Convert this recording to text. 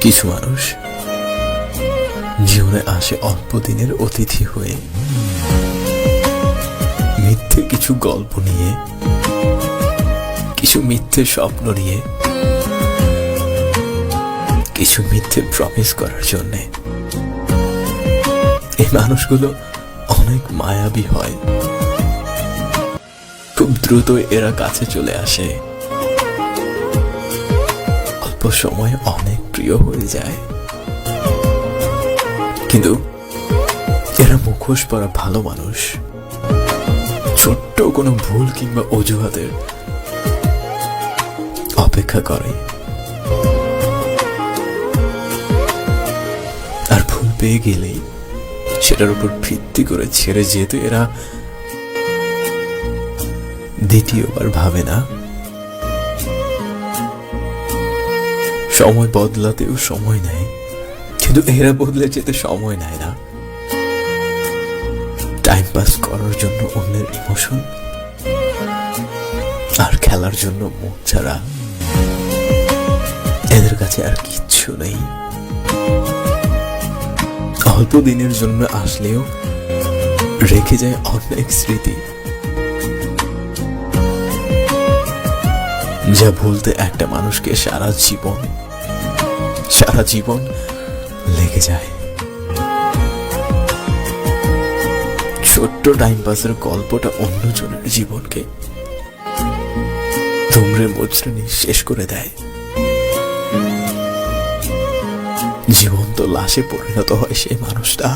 কিছু মানুষ জীবনে আসে অল্প দিনের অতিথি হয়ে, মিথ্যে কিছু গল্প নিয়ে, কিছু মিথ্যে স্বপ্ন নিয়ে, কিছু মিথ্যে প্রমিস করার জন্যে। এই মানুষগুলো অনেক মায়াবী হয়, খুব দ্রুত এরা কাছে চলে আসে, অল্প সময় অনেক প্রিয় হয়ে যায়। কিন্তু এরা মুখোশ পরা ভালো মানুষ, ছোট্ট কোনো ভুল কিংবা অজুহাতের অপেক্ষা করে, আর ভুল পেয়ে গেলেই সেটার উপর ভিত্তি করে ছেড়ে যেতে এরা দ্বিতীয়বার ভাবে না। সময় বদলাতেও সময় নেয়, কিন্তু এরা বদলে যেতে সময় নেয় না। টাইম পাস করার জন্য অন্যের ইমোশন আর খেলার জন্য মুখ ছাড়া এদের কাছে আর কিচ্ছু নেই। অল্প দিনের জন্য আসলেও রেখে যায় অনেক স্মৃতি, যা ভুলতে একটা মানুষকে সারা জীবন লেগে যায়। ছোট্ট টাইম পাসের গল্পটা অন্যজনের জীবনকে তোমরে মুচড়ে শেষ করে দেয়। জীবন্ত লাশে পরিণত হয় সেই মানুষটা।